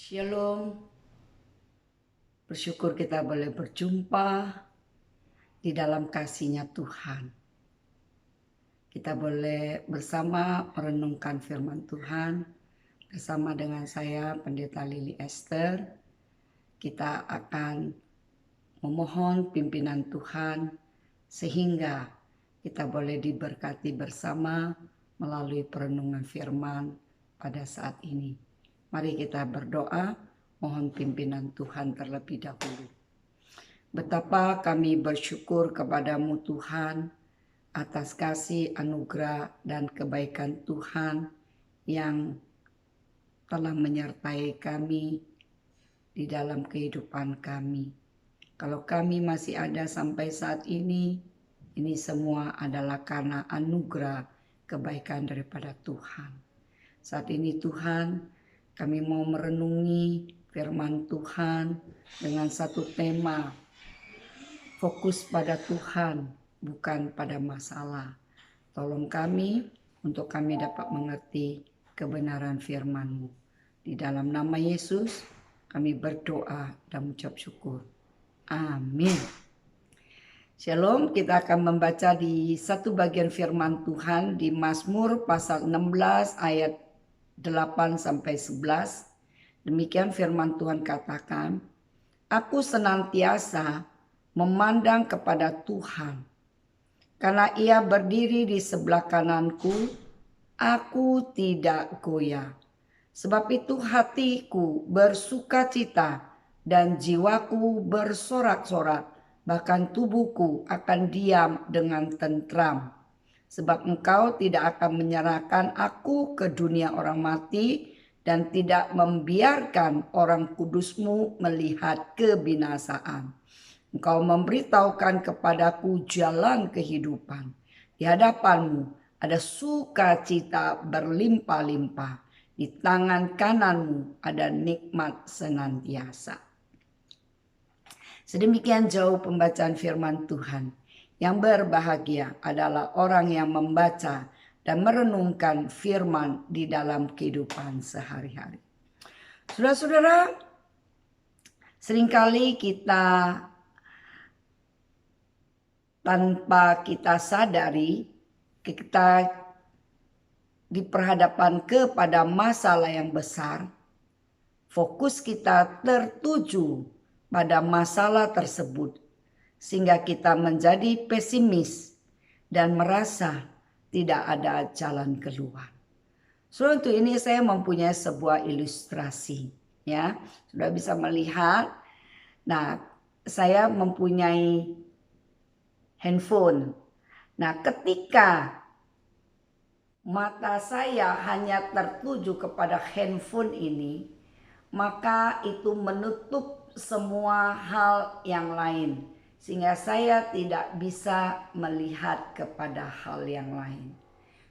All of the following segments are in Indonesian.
Shalom, bersyukur kita boleh berjumpa di dalam kasih-Nya Tuhan. Kita boleh bersama merenungkan firman Tuhan bersama dengan saya Pendeta Lili Esther. Kita akan memohon pimpinan Tuhan sehingga kita boleh diberkati bersama melalui perenungan firman pada saat ini. Mari kita berdoa, mohon pimpinan Tuhan terlebih dahulu. Betapa kami bersyukur kepadamu Tuhan atas kasih, anugerah, dan kebaikan Tuhan yang telah menyertai kami di dalam kehidupan kami. Kalau kami masih ada sampai saat ini semua adalah karena anugerah kebaikan daripada Tuhan. Saat ini Tuhan, kami mau merenungi firman Tuhan dengan satu tema, fokus pada Tuhan, bukan pada masalah. Tolong kami untuk kami dapat mengerti kebenaran firman-Mu. Di dalam nama Yesus kami berdoa dan mengucap syukur. Amin. Shalom, kita akan membaca di satu bagian firman Tuhan di Mazmur pasal 16 ayat 8-11. Demikian firman Tuhan katakan, aku senantiasa memandang kepada Tuhan, karena Ia berdiri di sebelah kananku, aku tidak goyah. Sebab itu hatiku bersukacita dan jiwaku bersorak-sorak, bahkan tubuhku akan diam dengan tentram. Sebab Engkau tidak akan menyerahkan aku ke dunia orang mati dan tidak membiarkan orang kudus-Mu melihat kebinasaan. Engkau memberitahukan kepadaku jalan kehidupan. Di hadapan-Mu ada sukacita berlimpah-limpah. Di tangan kanan-Mu ada nikmat senantiasa. Sedemikian jauh pembacaan firman Tuhan. Yang berbahagia adalah orang yang membaca dan merenungkan firman di dalam kehidupan sehari-hari. Saudara-saudara, seringkali kita tanpa kita sadari, kita diperhadapkan kepada masalah yang besar. Fokus kita tertuju pada masalah tersebut, sehingga kita menjadi pesimis dan merasa tidak ada jalan keluar. So, untuk ini saya mempunyai sebuah ilustrasi, ya. Sudah bisa melihat. Nah, saya mempunyai handphone. Nah, ketika mata saya hanya tertuju kepada handphone ini, maka itu menutup semua hal yang lain, sehingga saya tidak bisa melihat kepada hal yang lain.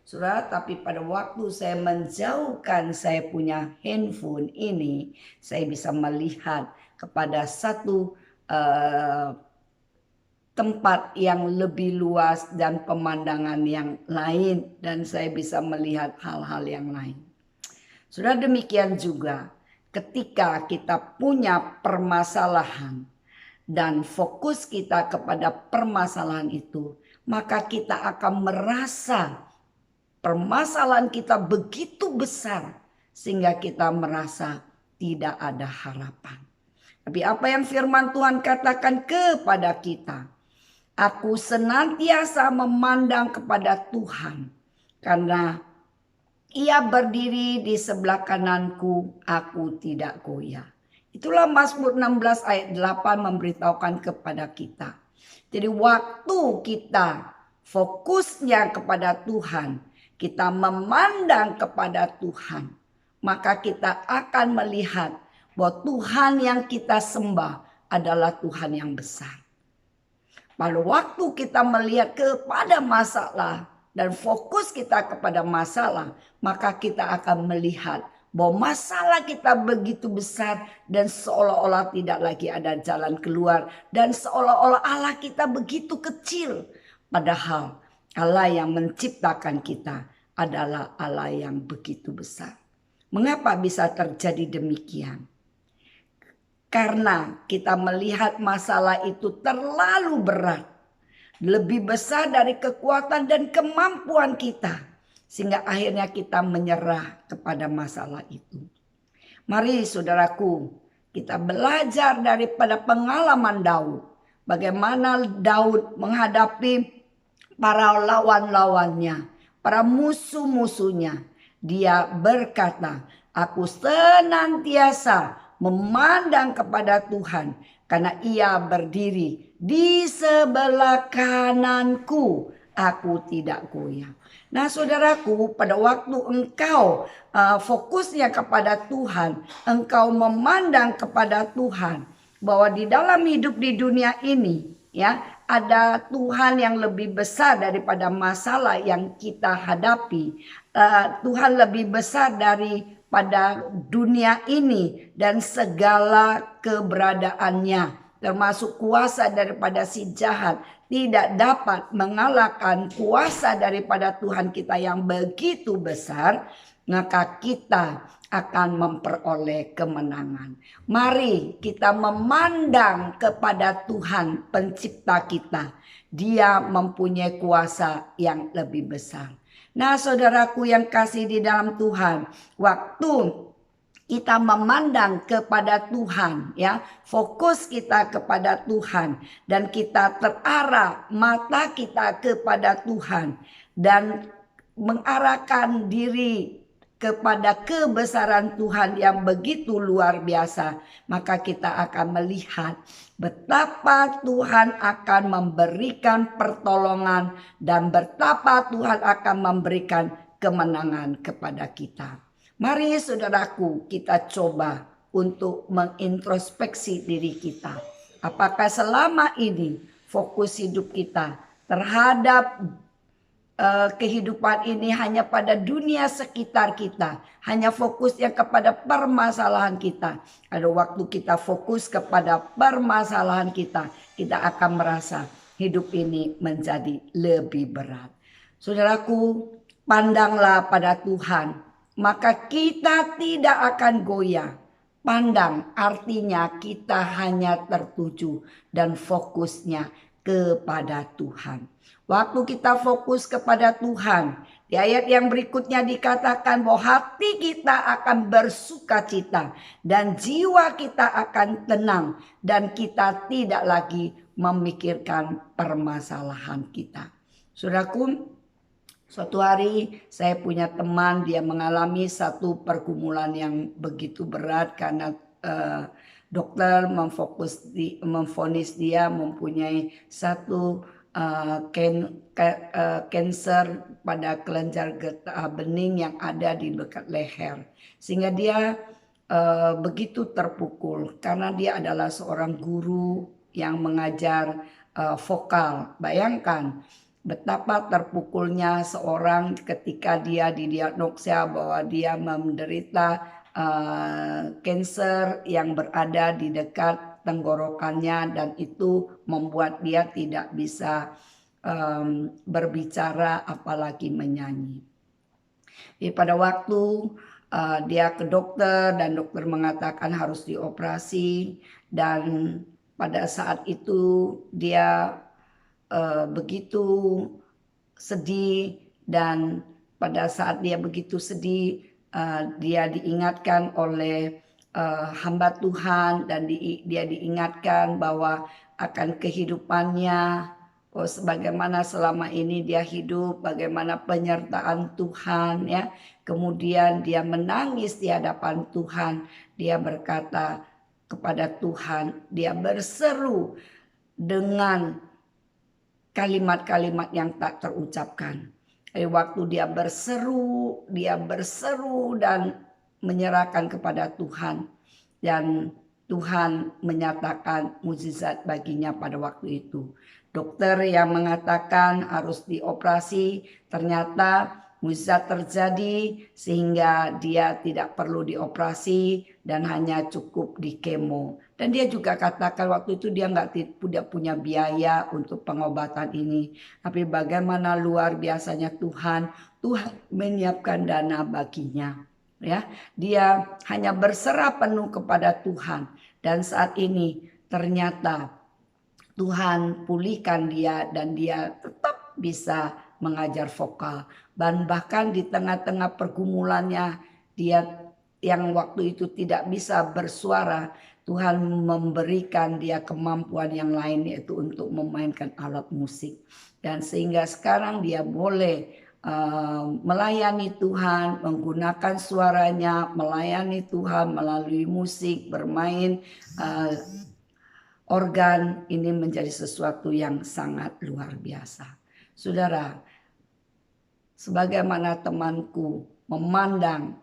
Saudara, tapi pada waktu saya menjauhkan saya punya handphone ini, saya bisa melihat kepada satu tempat yang lebih luas dan pemandangan yang lain, dan saya bisa melihat hal-hal yang lain. Sudah demikian juga ketika kita punya permasalahan dan fokus kita kepada permasalahan itu, maka kita akan merasa permasalahan kita begitu besar sehingga kita merasa tidak ada harapan. Tapi apa yang firman Tuhan katakan kepada kita? Aku senantiasa memandang kepada Tuhan, karena Ia berdiri di sebelah kananku, aku tidak goyah. Itulah Mazmur 16 ayat 8 memberitahukan kepada kita. Jadi waktu kita fokusnya kepada Tuhan, kita memandang kepada Tuhan, maka kita akan melihat bahwa Tuhan yang kita sembah adalah Tuhan yang besar. Pada waktu kita melihat kepada masalah dan fokus kita kepada masalah, maka kita akan melihat bahwa masalah kita begitu besar dan seolah-olah tidak lagi ada jalan keluar, dan seolah-olah Allah kita begitu kecil. Padahal Allah yang menciptakan kita adalah Allah yang begitu besar. Mengapa bisa terjadi demikian? karena kita melihat masalah itu terlalu berat, lebih besar dari kekuatan dan kemampuan kita, sehingga akhirnya kita menyerah kepada masalah itu. Mari saudaraku, kita belajar daripada pengalaman Daud. Bagaimana Daud menghadapi para lawan-lawannya, para musuh-musuhnya. Dia berkata, aku senantiasa memandang kepada Tuhan, karena ia berdiri di sebelah kananku, aku tidak goyah. Nah saudaraku, pada waktu engkau fokusnya kepada Tuhan, engkau memandang kepada Tuhan, bahwa di dalam hidup di dunia ini, ya, ada Tuhan yang lebih besar daripada masalah yang kita hadapi. Tuhan lebih besar daripada dunia ini dan segala keberadaannya, termasuk kuasa daripada si jahat, tidak dapat mengalahkan kuasa daripada Tuhan kita yang begitu besar. Maka kita akan memperoleh kemenangan. Mari kita memandang kepada Tuhan pencipta kita. Dia mempunyai kuasa yang lebih besar. Nah saudaraku yang kasih di dalam Tuhan, waktu kita memandang kepada Tuhan, ya, fokus kita kepada Tuhan, dan kita terarah mata kita kepada Tuhan dan mengarahkan diri kepada kebesaran Tuhan yang begitu luar biasa, maka kita akan melihat betapa Tuhan akan memberikan pertolongan dan betapa Tuhan akan memberikan kemenangan kepada kita. Mari saudaraku, kita coba untuk mengintrospeksi diri kita. Apakah selama ini fokus hidup kita terhadap kehidupan ini hanya pada dunia sekitar kita, hanya fokusnya kepada permasalahan kita. Ada waktu kita fokus kepada permasalahan kita, kita akan merasa hidup ini menjadi lebih berat. Saudaraku, pandanglah pada Tuhan, maka kita tidak akan goyah. Pandang artinya kita hanya tertuju dan fokusnya kepada Tuhan. Waktu kita fokus kepada Tuhan, di ayat yang berikutnya dikatakan bahwa hati kita akan bersukacita dan jiwa kita akan tenang, dan kita tidak lagi memikirkan permasalahan kita. Saudaraku, suatu hari saya punya teman, dia mengalami satu pergumulan yang begitu berat karena dokter memvonis dia mempunyai satu kanker pada kelenjar getah bening yang ada di dekat leher, sehingga dia begitu terpukul karena dia adalah seorang guru yang mengajar vokal. Bayangkan betapa terpukulnya seorang ketika dia didiagnosa bahwa dia menderita kanker yang berada di dekat tenggorokannya, dan itu membuat dia tidak bisa berbicara apalagi menyanyi. Jadi pada waktu dia ke dokter dan dokter mengatakan harus dioperasi, dan pada saat itu dia begitu sedih, dan pada saat dia begitu sedih dia diingatkan oleh hamba Tuhan, dan dia diingatkan bahwa akan kehidupannya, sebagaimana selama ini dia hidup, bagaimana penyertaan Tuhan, ya. Kemudian dia menangis di hadapan Tuhan, dia berkata kepada Tuhan, dia berseru dengan kalimat-kalimat yang tak terucapkan. Waktu dia berseru dan menyerahkan kepada Tuhan, dan Tuhan menyatakan mukjizat baginya pada waktu itu. Dokter yang mengatakan harus dioperasi, ternyata mukjizat terjadi sehingga dia tidak perlu dioperasi dan hanya cukup di kemo. Dan dia juga katakan waktu itu dia tidak punya biaya untuk pengobatan ini. Tapi bagaimana luar biasanya Tuhan menyiapkan dana baginya. Ya, dia hanya berserah penuh kepada Tuhan, Dan saat ini ternyata Tuhan pulihkan dia dan dia tetap bisa mengajar vokal. Dan bahkan di tengah-tengah pergumulannya dia yang waktu itu tidak bisa bersuara, Tuhan memberikan dia kemampuan yang lain yaitu untuk memainkan alat musik. Dan sehingga sekarang dia boleh melayani Tuhan, menggunakan suaranya, melayani Tuhan melalui musik, bermain organ. Ini menjadi sesuatu yang sangat luar biasa. Saudara, sebagaimana temanku memandang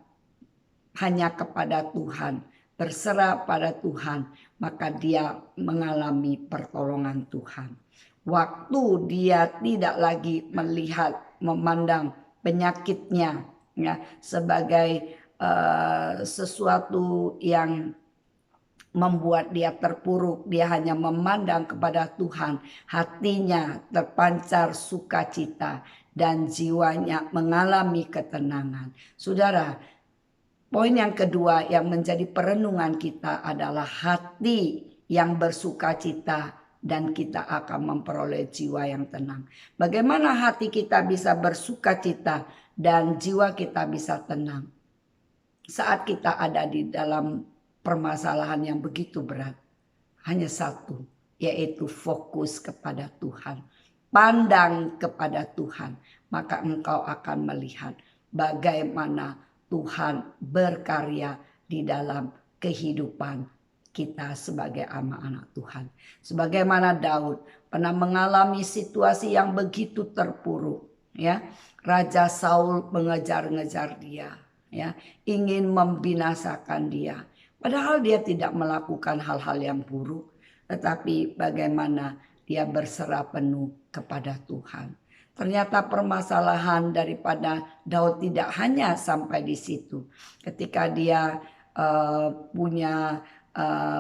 hanya kepada Tuhan, berserah pada Tuhan, maka dia mengalami pertolongan Tuhan. Waktu dia tidak lagi melihat, memandang penyakitnya ya sebagai sesuatu yang membuat dia terpuruk, dia hanya memandang kepada Tuhan. Hatinya terpancar sukacita dan jiwanya mengalami ketenangan. Saudara, poin yang kedua yang menjadi perenungan kita adalah hati yang bersukacita dan kita akan memperoleh jiwa yang tenang. Bagaimana hati kita bisa bersukacita dan jiwa kita bisa tenang saat kita ada di dalam permasalahan yang begitu berat? Hanya satu, yaitu fokus kepada Tuhan. Pandang kepada Tuhan, maka engkau akan melihat bagaimana Tuhan berkarya di dalam kehidupan kita sebagai anak-anak Tuhan. Sebagaimana Daud pernah mengalami situasi yang begitu terpuruk, ya. Raja Saul mengejar-ngejar dia, ya, ingin membinasakan dia. Padahal dia tidak melakukan hal-hal yang buruk, tetapi bagaimana dia berserah penuh kepada Tuhan. Ternyata permasalahan daripada Daud tidak hanya sampai di situ. Ketika dia punya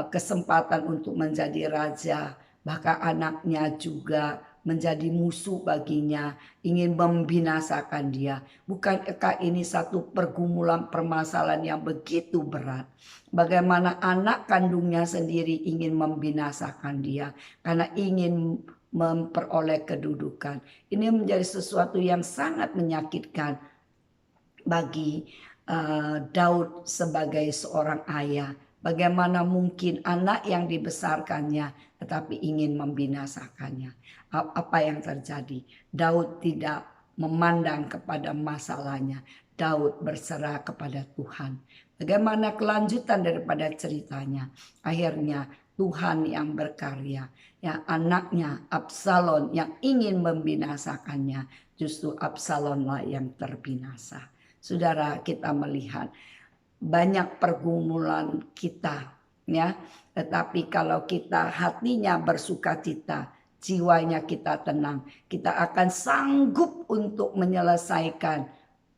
kesempatan untuk menjadi raja, bahkan anaknya juga menjadi musuh baginya, ingin membinasakan dia. Bukankah ini satu pergumulan permasalahan yang begitu berat? Bagaimana anak kandungnya sendiri ingin membinasakan dia karena ingin memperoleh kedudukan. Ini menjadi sesuatu yang sangat menyakitkan bagi Daud sebagai seorang ayah. Bagaimana mungkin anak yang dibesarkannya tetapi ingin membinasakannya? Apa yang terjadi? Daud tidak memandang kepada masalahnya. Daud berserah kepada Tuhan. Bagaimana kelanjutan daripada ceritanya? Akhirnya Tuhan yang berkarya. Ya, anaknya Absalom yang ingin membinasakannya, justru Absalomlah yang terbinasa. Saudara, kita melihat banyak pergumulan kita, ya. Tetapi kalau kita hatinya bersukacita, jiwanya kita tenang, kita akan sanggup untuk menyelesaikan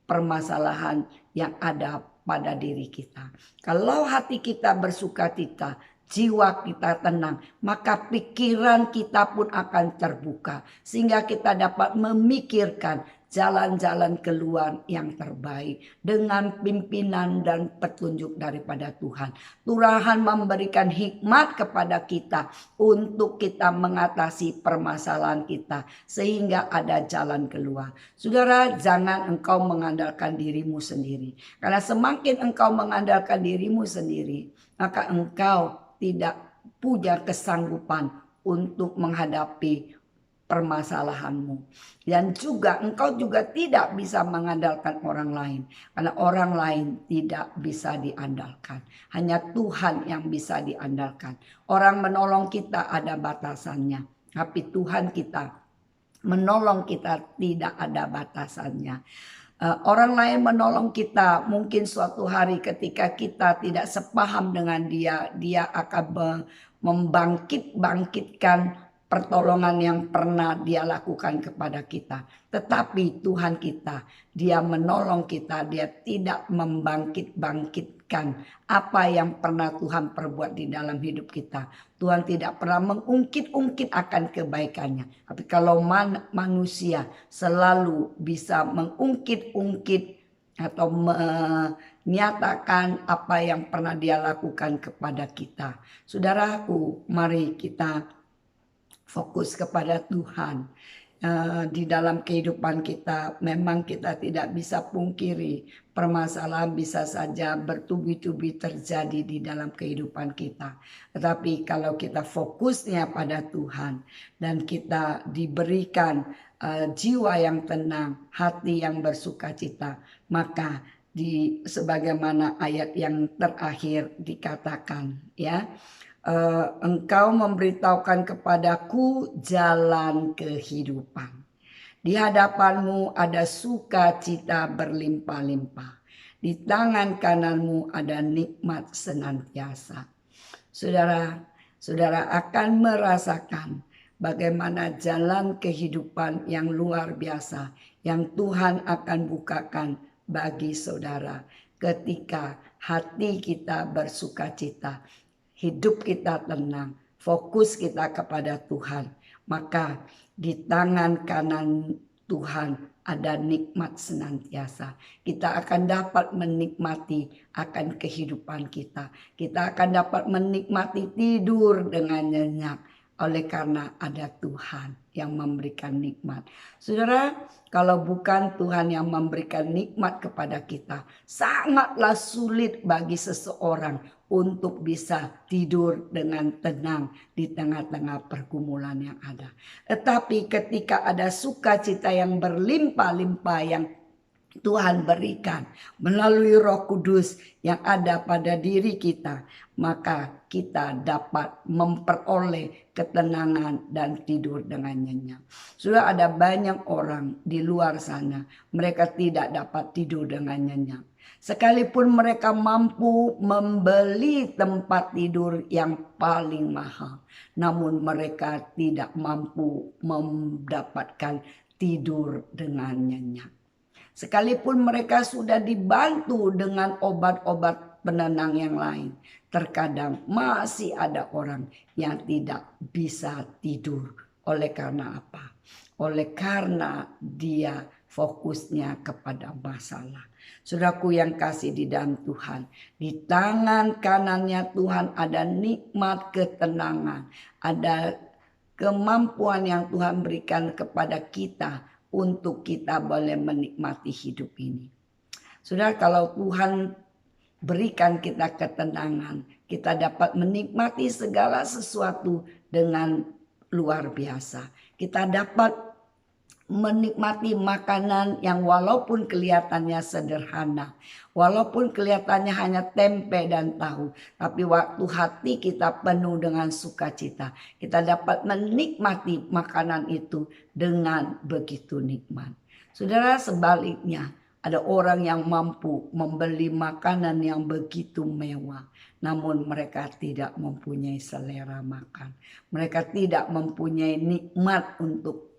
permasalahan yang ada pada diri kita. Kalau hati kita bersukacita, jiwa kita tenang, maka pikiran kita pun akan terbuka sehingga kita dapat memikirkan jalan-jalan keluar yang terbaik dengan pimpinan dan petunjuk daripada Tuhan. Tuhan memberikan hikmat kepada kita untuk kita mengatasi permasalahan kita sehingga ada jalan keluar. Saudara, jangan engkau mengandalkan dirimu sendiri. Karena semakin engkau mengandalkan dirimu sendiri, maka engkau tidak punya kesanggupan untuk menghadapi permasalahanmu. Dan juga engkau juga tidak bisa mengandalkan orang lain. Karena orang lain tidak bisa diandalkan. Hanya Tuhan yang bisa diandalkan. Orang menolong kita ada batasannya. Tapi Tuhan kita menolong kita tidak ada batasannya. Orang lain menolong kita mungkin suatu hari ketika kita tidak sepaham dengan dia. Dia akan membangkitkan pertolongan yang pernah dia lakukan kepada kita. Tetapi Tuhan kita, dia menolong kita, dia tidak membangkit-bangkitkan apa yang pernah Tuhan perbuat di dalam hidup kita. Tuhan tidak pernah mengungkit-ungkit akan kebaikannya. Tapi kalau manusia selalu bisa mengungkit-ungkit atau menyatakan apa yang pernah dia lakukan kepada kita. Saudaraku, mari kita fokus kepada Tuhan. Di dalam kehidupan kita memang kita tidak bisa pungkiri permasalahan bisa saja bertubi-tubi terjadi di dalam kehidupan kita. Tetapi kalau kita fokusnya pada Tuhan dan kita diberikan jiwa yang tenang, hati yang bersukacita, maka sebagaimana ayat yang terakhir dikatakan, ya, engkau memberitahukan kepadaku jalan kehidupan. Di hadapanmu ada sukacita berlimpah-limpah. Di tangan kananmu ada nikmat senantiasa. Saudara, saudara akan merasakan bagaimana jalan kehidupan yang luar biasa yang Tuhan akan bukakan bagi saudara ketika hati kita bersukacita, hidup kita tenang, fokus kita kepada Tuhan, maka di tangan kanan Tuhan ada nikmat senantiasa. Kita akan dapat menikmati akan kehidupan kita. Kita akan dapat menikmati tidur dengan nyenyak oleh karena ada Tuhan yang memberikan nikmat. Saudara, kalau bukan Tuhan yang memberikan nikmat kepada kita, sangatlah sulit bagi seseorang untuk bisa tidur dengan tenang di tengah-tengah pergumulan yang ada. Tetapi ketika ada sukacita yang berlimpah-limpah yang Tuhan berikan melalui Roh Kudus yang ada pada diri kita, maka kita dapat memperoleh ketenangan dan tidur dengan nyenyak. Sudah ada banyak orang di luar sana, mereka tidak dapat tidur dengan nyenyak. Sekalipun mereka mampu membeli tempat tidur yang paling mahal, namun mereka tidak mampu mendapatkan tidur dengan nyenyak. Sekalipun mereka sudah dibantu dengan obat-obat penenang yang lain, terkadang masih ada orang yang tidak bisa tidur. Oleh karena apa? Oleh karena dia fokusnya kepada masalah. Saudaraku yang kasih di dalam Tuhan, di tangan kanannya Tuhan ada nikmat ketenangan, ada kemampuan yang Tuhan berikan kepada kita untuk kita boleh menikmati hidup ini. Saudara, kalau Tuhan berikan kita ketenangan, kita dapat menikmati segala sesuatu dengan luar biasa. Kita dapat menikmati makanan yang walaupun kelihatannya sederhana, walaupun kelihatannya hanya tempe dan tahu, tapi waktu hati kita penuh dengan sukacita, kita dapat menikmati makanan itu dengan begitu nikmat. Saudara, sebaliknya ada orang yang mampu membeli makanan yang begitu mewah, namun mereka tidak mempunyai selera makan. Mereka tidak mempunyai nikmat untuk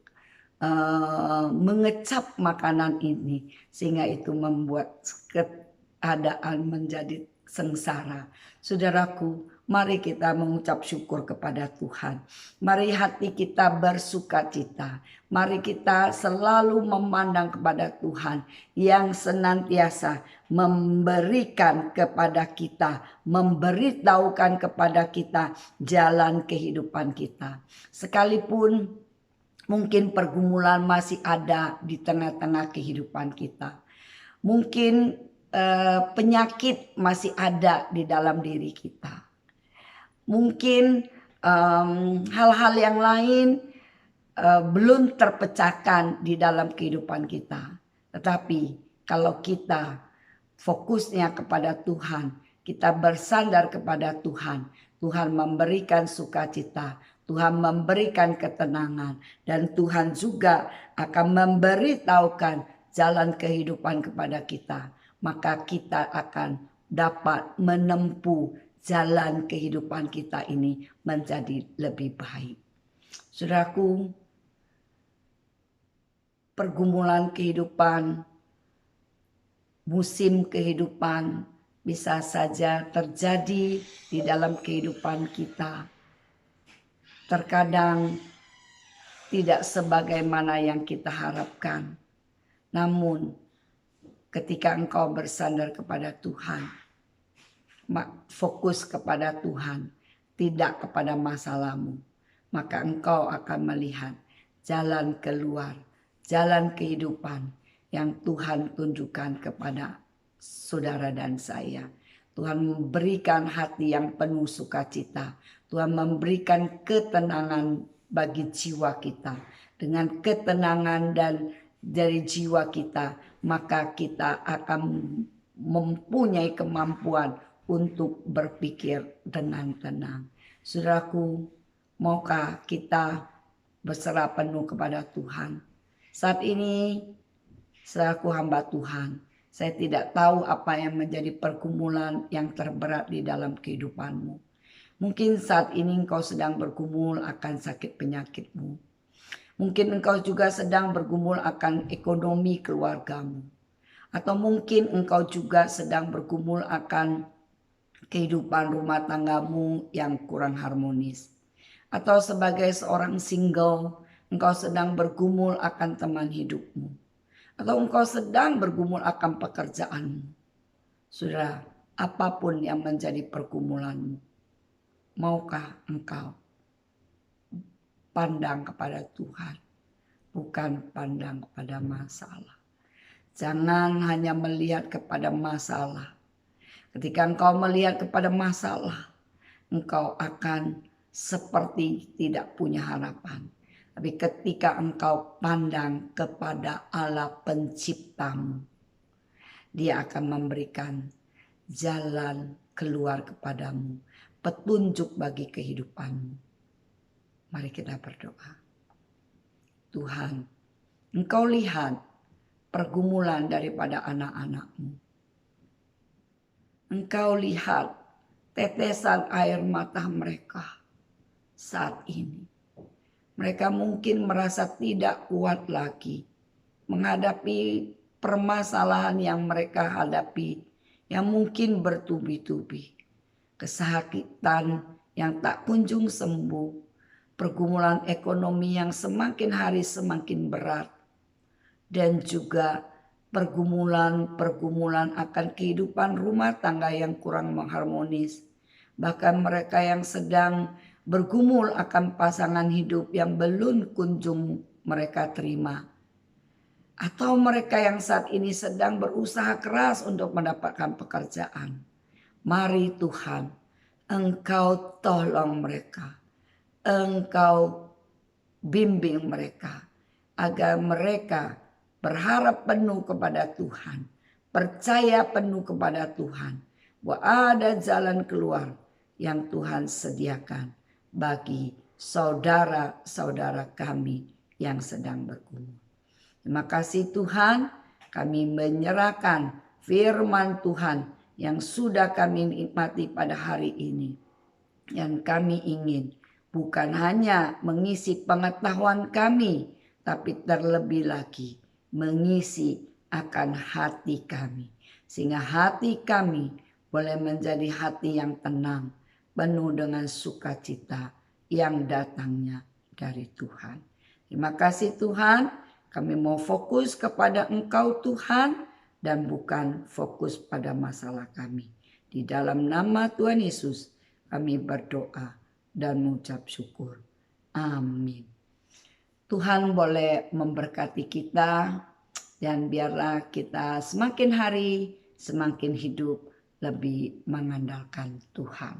mengecap makanan ini, sehingga itu membuat keadaan menjadi sengsara. Saudaraku, mari kita mengucap syukur kepada Tuhan. Mari hati kita bersukacita. Mari kita selalu memandang kepada Tuhan yang senantiasa memberikan kepada kita, memberitahukan kepada kita jalan kehidupan kita. Sekalipun mungkin pergumulan masih ada di tengah-tengah kehidupan kita. Mungkin penyakit masih ada di dalam diri kita. Mungkin hal-hal yang lain belum terpecahkan di dalam kehidupan kita. Tetapi kalau kita fokusnya kepada Tuhan, kita bersandar kepada Tuhan, Tuhan memberikan sukacita, Tuhan memberikan ketenangan, dan Tuhan juga akan memberitahukan jalan kehidupan kepada kita. Maka kita akan dapat menempuh jalan kehidupan kita ini menjadi lebih baik. Saudaraku, pergumulan kehidupan, musim kehidupan bisa saja terjadi di dalam kehidupan kita. Terkadang tidak sebagaimana yang kita harapkan. Namun ketika engkau bersandar kepada Tuhan, fokus kepada Tuhan, tidak kepada masalahmu, maka engkau akan melihat jalan keluar, jalan kehidupan yang Tuhan tunjukkan kepada saudara dan saya. Tuhan memberikan hati yang penuh sukacita. Tuhan memberikan ketenangan bagi jiwa kita. Dengan ketenangan dan dari jiwa kita, maka kita akan mempunyai kemampuan untuk berpikir dengan tenang. Saudaraku, maukah kita berserah penuh kepada Tuhan? Saat ini, saudaraku hamba Tuhan, saya tidak tahu apa yang menjadi pergumulan yang terberat di dalam kehidupanmu. Mungkin saat ini engkau sedang bergumul akan sakit penyakitmu. Mungkin engkau juga sedang bergumul akan ekonomi keluargamu. Atau mungkin engkau juga sedang bergumul akan kehidupan rumah tanggamu yang kurang harmonis. Atau sebagai seorang single, engkau sedang bergumul akan teman hidupmu. Atau engkau sedang bergumul akan pekerjaanmu. Saudara, apapun yang menjadi pergumulanmu, maukah engkau pandang kepada Tuhan, bukan pandang kepada masalah. Jangan hanya melihat kepada masalah. Ketika engkau melihat kepada masalah, engkau akan seperti tidak punya harapan. Tapi ketika engkau pandang kepada Allah penciptamu, Dia akan memberikan jalan keluar kepadamu, petunjuk bagi kehidupanmu. Mari kita berdoa. Tuhan, Engkau lihat pergumulan daripada anak-anak-Mu. Engkau lihat tetesan air mata mereka saat ini. Mereka mungkin merasa tidak kuat lagi menghadapi permasalahan yang mereka hadapi yang mungkin bertubi-tubi. Kesakitan yang tak kunjung sembuh, pergumulan ekonomi yang semakin hari semakin berat, dan juga pergumulan akan kehidupan rumah tangga yang kurang harmonis. Bahkan mereka yang sedang bergumul akan pasangan hidup yang belum kunjung mereka terima. Atau mereka yang saat ini sedang berusaha keras untuk mendapatkan pekerjaan. Mari Tuhan, Engkau tolong mereka. Engkau bimbing mereka agar mereka berharap penuh kepada Tuhan. Percaya penuh kepada Tuhan. Bahwa ada jalan keluar yang Tuhan sediakan bagi saudara-saudara kami yang sedang bergumul. Terima kasih Tuhan, kami menyerahkan firman Tuhan yang sudah kami nikmati pada hari ini. Yang kami ingin bukan hanya mengisi pengetahuan kami, tapi terlebih lagi mengisi akan hati kami. Sehingga hati kami boleh menjadi hati yang tenang, penuh dengan sukacita yang datangnya dari Tuhan. Terima kasih Tuhan, kami mau fokus kepada Engkau Tuhan dan bukan fokus pada masalah kami. Di dalam nama Tuhan Yesus kami berdoa dan mengucap syukur. Amin. Tuhan boleh memberkati kita dan biarlah kita semakin hari semakin hidup lebih mengandalkan Tuhan.